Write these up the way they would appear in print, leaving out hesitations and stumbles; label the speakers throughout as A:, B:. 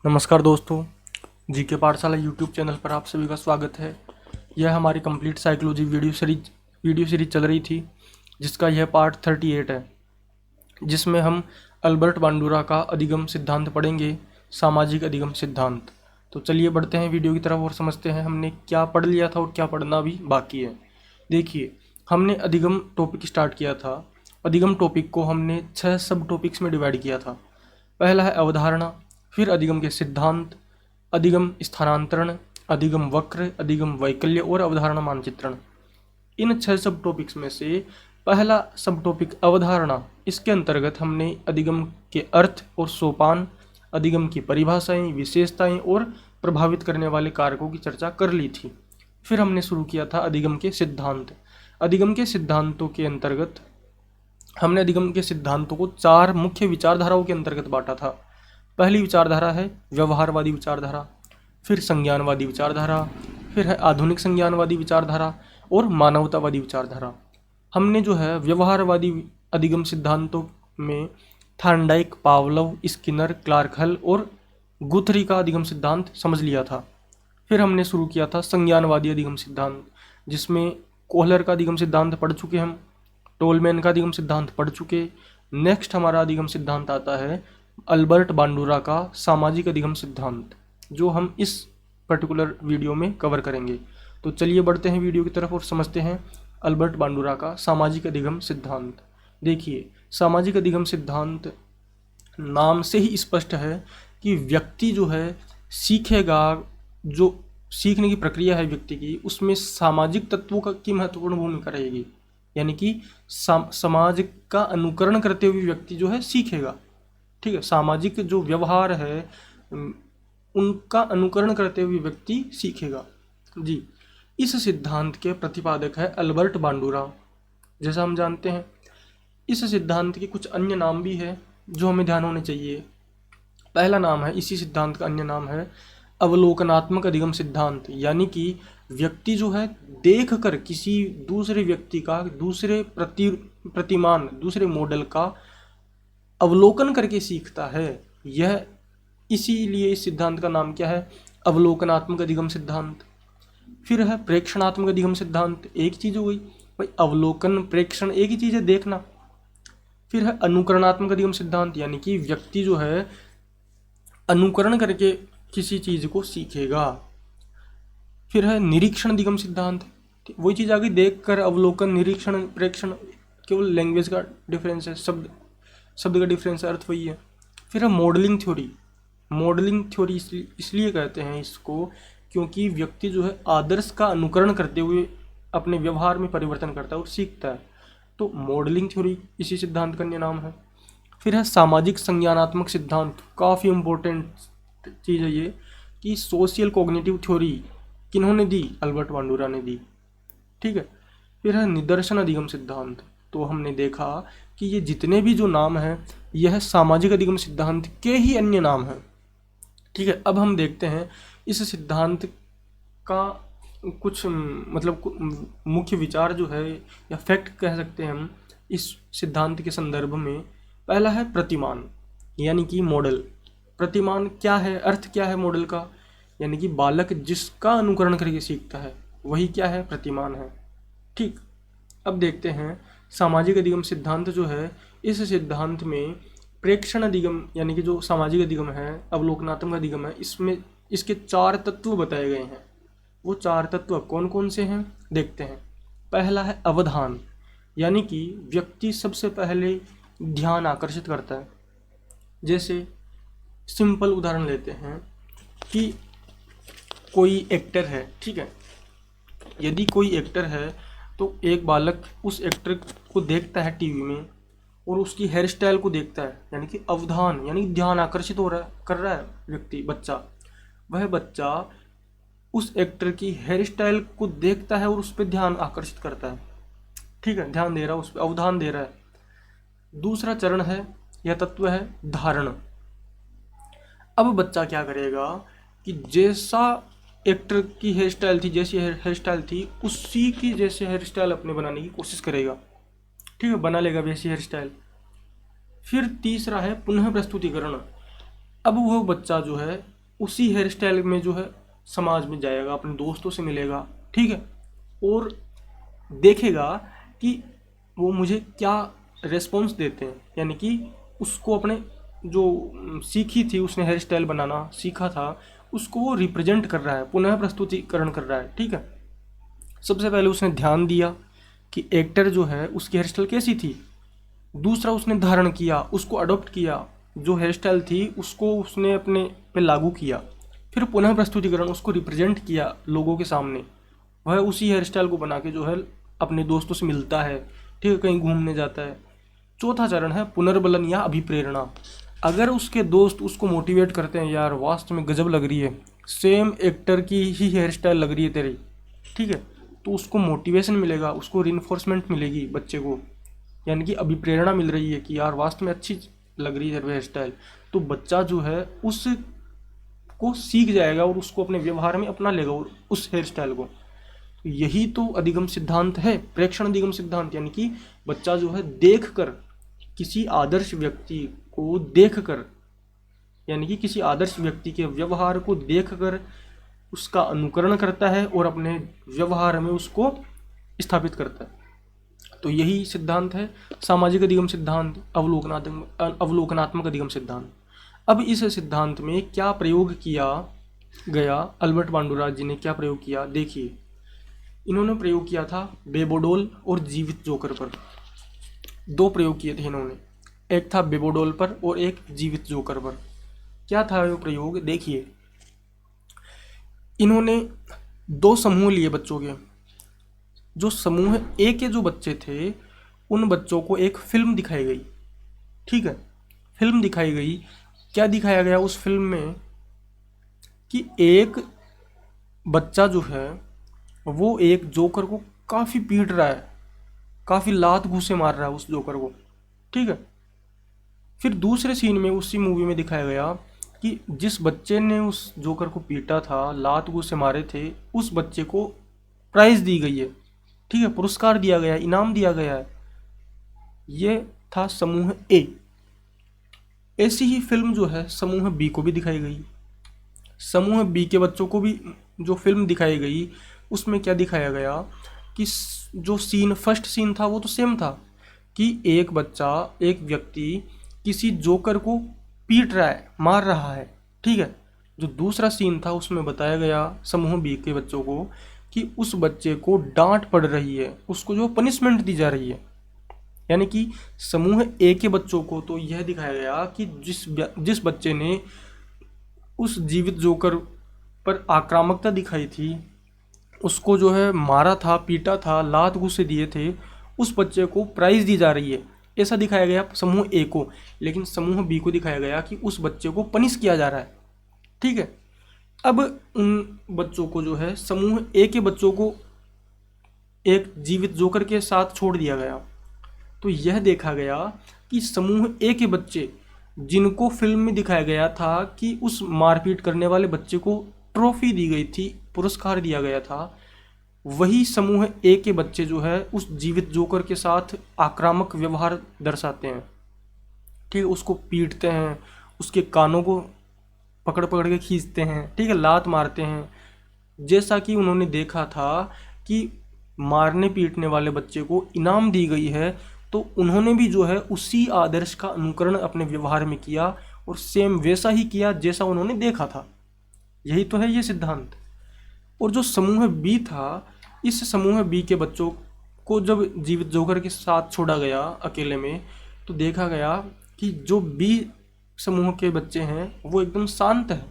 A: नमस्कार दोस्तों, जीके पाठशाला यूट्यूब चैनल पर आप सभी का स्वागत है। यह हमारी कंप्लीट साइकोलॉजी वीडियो सीरीज चल रही थी, जिसका यह पार्ट 38 है, जिसमें हम अल्बर्ट बांडुरा का अधिगम सिद्धांत पढ़ेंगे, सामाजिक अधिगम सिद्धांत। तो चलिए बढ़ते हैं वीडियो की तरफ और समझते हैं हमने क्या पढ़ लिया था और क्या पढ़ना भी बाकी है। देखिए, हमने अधिगम टॉपिक स्टार्ट किया था। अधिगम टॉपिक को हमने 6 सब टॉपिक्स में डिवाइड किया था। पहला है अवधारणा, फिर अधिगम के सिद्धांत, अधिगम स्थानांतरण, अधिगम वक्र, अधिगम वैकल्य और अवधारणा मानचित्रण। इन 6 सब टॉपिक्स में से पहला सब टॉपिक अवधारणा, इसके अंतर्गत हमने अधिगम के अर्थ और सोपान, अधिगम की परिभाषाएं, विशेषताएं और प्रभावित करने वाले कारकों की चर्चा कर ली थी। फिर हमने शुरू किया था अधिगम के सिद्धांत। अधिगम के सिद्धांतों के अंतर्गत हमने अधिगम के सिद्धांतों को 4 मुख्य विचारधाराओं के अंतर्गत बांटा था। पहली विचारधारा है व्यवहारवादी विचारधारा, फिर संज्ञानवादी विचारधारा, फिर है आधुनिक संज्ञानवादी विचारधारा और मानवतावादी विचारधारा। हमने जो है व्यवहारवादी अधिगम सिद्धांतों में थॉर्नडाइक, पावलोव, स्किनर, क्लार्क हल और गुथरी का अधिगम सिद्धांत समझ लिया था। फिर हमने शुरू किया था संज्ञानवादी अधिगम सिद्धांत, जिसमें कोहलर का अधिगम सिद्धांत पढ़ चुके हम, टोलमैन का अधिगम सिद्धांत पढ़ चुके। नेक्स्ट हमारा अधिगम सिद्धांत आता है अल्बर्ट बांडुरा का सामाजिक अधिगम सिद्धांत, जो हम इस पर्टिकुलर वीडियो में कवर करेंगे। तो चलिए बढ़ते हैं वीडियो की तरफ और समझते हैं अल्बर्ट बांडुरा का सामाजिक अधिगम सिद्धांत। देखिए, सामाजिक अधिगम सिद्धांत नाम से ही स्पष्ट है कि व्यक्ति जो है सीखेगा, जो सीखने की प्रक्रिया है व्यक्ति की, उसमें सामाजिक तत्वों की महत्वपूर्ण भूमिका रहेगी। यानी कि समाज का अनुकरण करते हुए व्यक्ति जो है सीखेगा। ठीक है, सामाजिक जो व्यवहार है उनका अनुकरण करते हुए व्यक्ति सीखेगा जी। इस सिद्धांत के प्रतिपादक है अल्बर्ट बांडुरा, जैसा हम जानते हैं। इस सिद्धांत के कुछ अन्य नाम भी है जो हमें ध्यान होने चाहिए। पहला नाम है, इसी सिद्धांत का अन्य नाम है अवलोकनात्मक अधिगम सिद्धांत। यानी कि व्यक्ति जो है देख कर किसी दूसरे व्यक्ति का, दूसरे प्रतिमान, दूसरे मॉडल का अवलोकन करके सीखता है। यह इसीलिए इस सिद्धांत का नाम क्या है, अवलोकनात्मक अधिगम सिद्धांत। फिर है प्रेक्षणात्मक अधिगम सिद्धांत। एक चीज हो गई भाई, अवलोकन प्रेक्षण एक ही चीज है, देखना। फिर है अनुकरणात्मक अधिगम सिद्धांत, यानी कि व्यक्ति जो है अनुकरण करके किसी चीज को सीखेगा। फिर है निरीक्षण अधिगम सिद्धांत। वही चीज आ गई, देख कर अवलोकन, निरीक्षण, प्रेक्षण, केवल लैंग्वेज का डिफरेंस है, शब्द का डिफरेंस है, अर्थ वही है। फिर है मॉडलिंग थ्योरी। मॉडलिंग थ्योरी इसलिए कहते हैं इसको क्योंकि व्यक्ति जो है आदर्श का अनुकरण करते हुए अपने व्यवहार में परिवर्तन करता है और सीखता है। तो मॉडलिंग थ्योरी इसी सिद्धांत का अन्य नाम है। फिर है सामाजिक संज्ञानात्मक सिद्धांत। काफ़ी इम्पोर्टेंट चीज़ है ये कि सोशल कॉग्निटिव थ्योरी किन्होंने दी, अल्बर्ट बांडुरा ने दी। ठीक है। फिर है निदर्शन अधिगम सिद्धांत। तो हमने देखा कि ये जितने भी जो नाम हैं यह सामाजिक अधिगम सिद्धांत के ही अन्य नाम हैं। ठीक है, अब हम देखते हैं इस सिद्धांत का कुछ मुख्य विचार जो है या फैक्ट कह सकते हैं हम इस सिद्धांत के संदर्भ में। पहला है प्रतिमान, यानी कि मॉडल। प्रतिमान क्या है, अर्थ क्या है मॉडल का, यानी कि बालक जिसका अनुकरण करके सीखता है वही क्या है, प्रतिमान है। ठीक, अब देखते हैं सामाजिक अधिगम सिद्धांत जो है, इस सिद्धांत में प्रेक्षण अधिगम यानी कि जो सामाजिक अधिगम है, अवलोकनात्मक अधिगम है, इसमें इसके 4 तत्व बताए गए हैं। वो 4 तत्व कौन कौन से हैं देखते हैं। पहला है अवधान, यानी कि व्यक्ति सबसे पहले ध्यान आकर्षित करता है। जैसे सिंपल उदाहरण लेते हैं कि कोई एक्टर है, ठीक है, यदि कोई एक्टर है तो एक बालक उस एक्टर को देखता है टीवी में और उसकी हेयर स्टाइल को देखता है, यानी कि अवधान, यानी ध्यान आकर्षित हो रहा है, कर रहा है व्यक्ति, बच्चा। वह बच्चा उस एक्टर की हेयर स्टाइल को देखता है और उस पर ध्यान आकर्षित करता है। ठीक है, ध्यान दे रहा है, उस पर अवधान दे रहा है। दूसरा चरण है या तत्व है धारण। अब बच्चा क्या करेगा कि जैसा एक्टर की हेयर स्टाइल थी, जैसी हेयर स्टाइल थी, उसी की जैसे हेयर स्टाइल अपने बनाने की कोशिश करेगा। ठीक है, बना लेगा वैसी हेयर स्टाइल। फिर तीसरा है पुनः प्रस्तुतिकरण। अब वह बच्चा जो है उसी हेयर स्टाइल में जो है समाज में जाएगा, अपने दोस्तों से मिलेगा, ठीक है, और देखेगा कि वो मुझे क्या रेस्पॉन्स देते हैं। यानी कि उसको अपने जो सीखी थी, उसने हेयर स्टाइल बनाना सीखा था, उसको वो रिप्रेजेंट कर रहा है, पुनः प्रस्तुतिकरण कर रहा है, ठीक है। सबसे पहले उसने ध्यान दिया कि एक्टर जो है उसकी हेयर स्टाइल कैसी थी। दूसरा, उसने धारण किया, उसको अडॉप्ट किया, जो हेयर स्टाइल थी उसको उसने अपने पे लागू किया। फिर पुनः प्रस्तुतिकरण, उसको रिप्रेजेंट किया लोगों के सामने। वह उसी हेयर स्टाइल को बना के जो है अपने दोस्तों से मिलता है, ठीक है, कहीं घूमने जाता है। चौथा चरण है पुनर्बलन या अभिप्रेरणा। अगर उसके दोस्त उसको मोटिवेट करते हैं, यार वास्तव में गजब लग रही है, सेम एक्टर की ही हेयर स्टाइल लग रही है तेरी, ठीक है, तो उसको मोटिवेशन मिलेगा, उसको रिइंफोर्समेंट मिलेगी बच्चे को, यानी कि अभिप्रेरणा मिल रही है कि यार वास्तव में अच्छी लग रही है हेयर स्टाइल। तो बच्चा जो है उसको सीख जाएगा और उसको अपने व्यवहार में अपना लेगा उस हेयर स्टाइल को। तो यही तो अधिगम सिद्धांत है, प्रेक्षण अधिगम सिद्धांत। यानी कि बच्चा जो है देखकर, किसी आदर्श व्यक्ति को देखकर, यानी कि किसी आदर्श व्यक्ति के व्यवहार को देखकर उसका अनुकरण करता है और अपने व्यवहार में उसको स्थापित करता है। तो यही सिद्धांत है सामाजिक अधिगम सिद्धांत, अवलोकनात्मक अधिगम सिद्धांत। अब इस सिद्धांत में क्या प्रयोग किया गया, अल्बर्ट बांडुरास जी ने क्या प्रयोग किया, देखिए। इन्होंने प्रयोग किया था बेबोडोल और जीवित जोकर पर। दो प्रयोग किए थे इन्होंने, एक था बेबोडोल पर और एक जीवित जोकर पर। क्या था वो प्रयोग, देखिए। इन्होंने दो समूह लिए बच्चों के। जो समूह ए के जो बच्चे थे, उन बच्चों को एक फिल्म दिखाई गई, ठीक है, फिल्म दिखाई गई। क्या दिखाया गया उस फिल्म में कि एक बच्चा जो है वो एक जोकर को काफ़ी पीट रहा है, काफ़ी लात घूंसे मार रहा है उस जोकर को, ठीक है। फिर दूसरे सीन में उसी मूवी में दिखाया गया कि जिस बच्चे ने उस जोकर को पीटा था, लात घूंसे मारे थे, उस बच्चे को प्राइज दी गई है, ठीक है, पुरस्कार दिया गया है, इनाम दिया गया है। ये था समूह ए। ऐसी ही फिल्म जो है समूह बी को भी दिखाई गई। समूह बी के बच्चों को भी जो फिल्म दिखाई गई, उसमें क्या दिखाया गया कि जो सीन, फर्स्ट सीन था वो तो सेम था कि एक बच्चा, एक व्यक्ति किसी जोकर को पीट रहा है, मार रहा है, ठीक है। जो दूसरा सीन था उसमें बताया गया समूह बी के बच्चों को कि उस बच्चे को डांट पड़ रही है, उसको जो पनिशमेंट दी जा रही है। यानी कि समूह ए के बच्चों को तो यह दिखाया गया कि जिस बच्चे ने उस जीवित जोकर पर आक्रामकता दिखाई थी, उसको जो है मारा था, पीटा था, लात घूंसे दिए थे, उस बच्चे को प्राइज दी जा रही है, ऐसा दिखाया गया समूह ए को। लेकिन समूह बी को दिखाया गया कि उस बच्चे को पनिश किया जा रहा है, ठीक है। अब उन बच्चों को जो है, समूह ए के बच्चों को एक जीवित जोकर के साथ छोड़ दिया गया। तो यह देखा गया कि समूह ए के बच्चे, जिनको फिल्म में दिखाया गया था कि उस मारपीट करने वाले बच्चे को ट्रॉफी दी गई थी, पुरस्कार दिया गया था, वही समूह ए के बच्चे जो है उस जीवित जोकर के साथ आक्रामक व्यवहार दर्शाते हैं, ठीक है, उसको पीटते हैं, उसके कानों को पकड़ पकड़ के खींचते हैं, ठीक है, लात मारते हैं। जैसा कि उन्होंने देखा था कि मारने पीटने वाले बच्चे को इनाम दी गई है, तो उन्होंने भी जो है उसी आदर्श का अनुकरण अपने व्यवहार में किया और सेम वैसा ही किया जैसा उन्होंने देखा था। यही तो है ये सिद्धांत। और जो समूह बी था, इस समूह बी के बच्चों को जब जीवित जोकर के साथ छोड़ा गया अकेले में, तो देखा गया कि जो बी समूह के बच्चे हैं वो एकदम शांत है,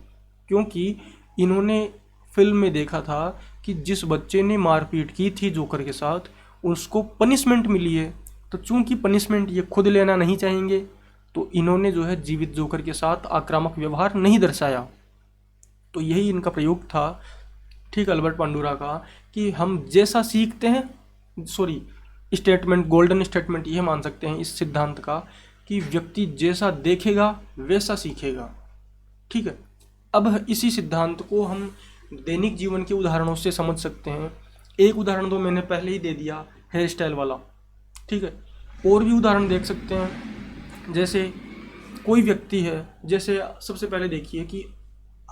A: क्योंकि इन्होंने फिल्म में देखा था कि जिस बच्चे ने मारपीट की थी जोकर के साथ, उसको पनिशमेंट मिली है। तो चूंकि पनिशमेंट ये खुद लेना नहीं चाहेंगे, तो इन्होंने जो है जीवित जोकर के साथ आक्रामक व्यवहार नहीं दर्शाया। तो यही इनका प्रयोग था, ठीक, अल्बर्ट बांडुरा का, कि हम जैसा सीखते हैं, स्टेटमेंट, गोल्डन स्टेटमेंट ये मान सकते हैं इस सिद्धांत का कि व्यक्ति जैसा देखेगा वैसा सीखेगा, ठीक है। अब इसी सिद्धांत को हम दैनिक जीवन के उदाहरणों से समझ सकते हैं। एक उदाहरण तो मैंने पहले ही दे दिया, हेयर स्टाइल वाला, ठीक है। और भी उदाहरण देख सकते हैं, जैसे कोई व्यक्ति है, जैसे सबसे पहले देखिए कि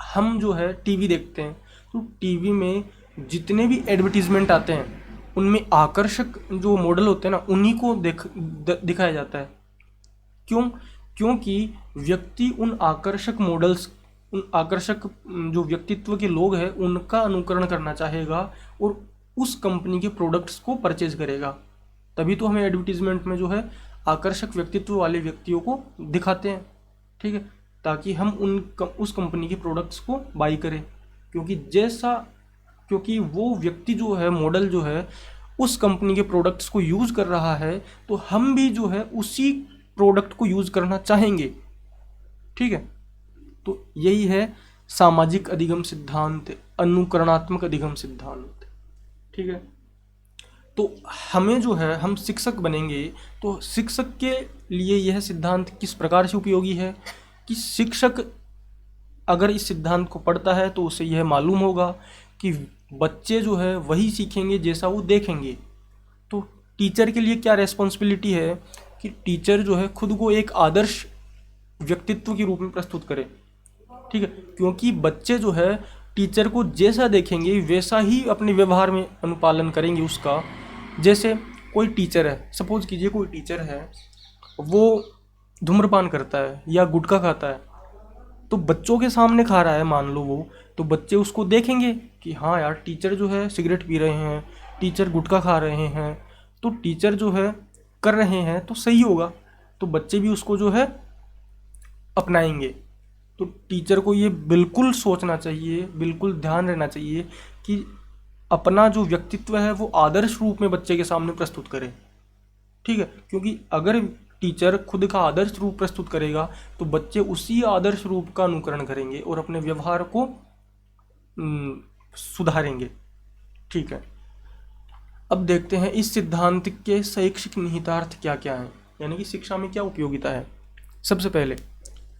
A: हम जो है टीवी देखते हैं, तो टीवी में जितने भी एडवर्टीजमेंट आते हैं उनमें आकर्षक जो मॉडल होते हैं ना उन्हीं को दिखाया जाता है। क्यों? क्योंकि व्यक्ति उन आकर्षक मॉडल्स, उन आकर्षक जो व्यक्तित्व के लोग हैं उनका अनुकरण करना चाहेगा और उस कंपनी के प्रोडक्ट्स को परचेज करेगा। तभी तो हमें एडवर्टीजमेंट में जो है आकर्षक व्यक्तित्व वाले व्यक्तियों को दिखाते हैं, ठीक है, ताकि हम उस कंपनी के प्रोडक्ट्स को बाई करें। क्योंकि वो व्यक्ति जो है, मॉडल जो है उस कंपनी के प्रोडक्ट्स को यूज़ कर रहा है, तो हम भी जो है उसी प्रोडक्ट को यूज़ करना चाहेंगे, ठीक है। तो यही है सामाजिक अधिगम सिद्धांत, अनुकरणात्मक अधिगम सिद्धांत, ठीक है। तो हमें जो है, हम शिक्षक बनेंगे तो शिक्षक के लिए यह सिद्धांत किस प्रकार से उपयोगी है कि शिक्षक अगर इस सिद्धांत को पढ़ता है तो उसे यह मालूम होगा कि बच्चे जो है वही सीखेंगे जैसा वो देखेंगे। तो टीचर के लिए क्या रेस्पॉन्सिबिलिटी है कि टीचर जो है खुद को एक आदर्श व्यक्तित्व के रूप में प्रस्तुत करे, ठीक है, क्योंकि बच्चे जो है टीचर को जैसा देखेंगे वैसा ही अपने व्यवहार में अनुपालन करेंगे उसका। जैसे कोई टीचर है, सपोज कीजिए कोई टीचर है, वो धूम्रपान करता है या गुटखा खाता है, तो बच्चों के सामने खा रहा है मान लो वो, तो बच्चे उसको देखेंगे कि हाँ यार टीचर जो है सिगरेट पी रहे हैं, टीचर गुटखा खा रहे हैं, तो टीचर जो है कर रहे हैं तो सही होगा, तो बच्चे भी उसको जो है अपनाएंगे। तो टीचर को ये बिल्कुल सोचना चाहिए, बिल्कुल ध्यान रहना चाहिए कि अपना जो व्यक्तित्व है वो आदर्श रूप में बच्चे के सामने प्रस्तुत करे, ठीक है, क्योंकि अगर टीचर खुद का आदर्श रूप प्रस्तुत करेगा तो बच्चे उसी आदर्श रूप का अनुकरण करेंगे और अपने व्यवहार को सुधारेंगे, ठीक है। अब देखते हैं इस सिद्धांत के शैक्षिक निहितार्थ क्या क्या हैं, यानी कि शिक्षा में क्या उपयोगिता है। सबसे पहले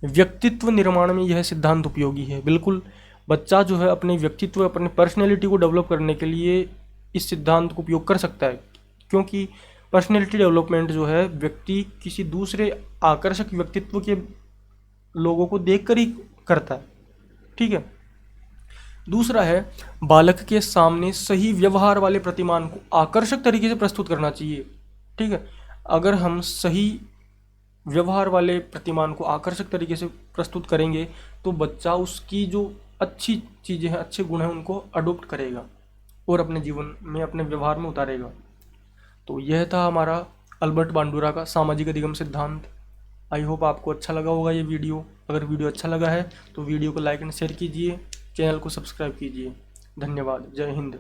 A: व्यक्तित्व निर्माण में यह सिद्धांत उपयोगी है। बिल्कुल, बच्चा जो है अपने व्यक्तित्व, अपने पर्सनैलिटी को डेवलप करने के लिए इस सिद्धांत को उपयोग कर सकता है, क्योंकि पर्सनैलिटी डेवलपमेंट जो है व्यक्ति किसी दूसरे आकर्षक व्यक्तित्व के लोगों को देखकर ही करता है, ठीक है। दूसरा है बालक के सामने सही व्यवहार वाले प्रतिमान को आकर्षक तरीके से प्रस्तुत करना चाहिए, ठीक है। अगर हम सही व्यवहार वाले प्रतिमान को आकर्षक तरीके से प्रस्तुत करेंगे तो बच्चा उसकी जो अच्छी चीज़ें हैं, अच्छे गुण हैं, उनको अडोप्ट करेगा और अपने जीवन में, अपने व्यवहार में उतारेगा। तो यह था हमारा अल्बर्ट बांडुरा का सामाजिक अधिगम सिद्धांत। आई होप आपको अच्छा लगा होगा ये वीडियो। अगर वीडियो अच्छा लगा है तो वीडियो को लाइक एंड शेयर कीजिए, चैनल को सब्सक्राइब कीजिए। धन्यवाद। जय हिंद।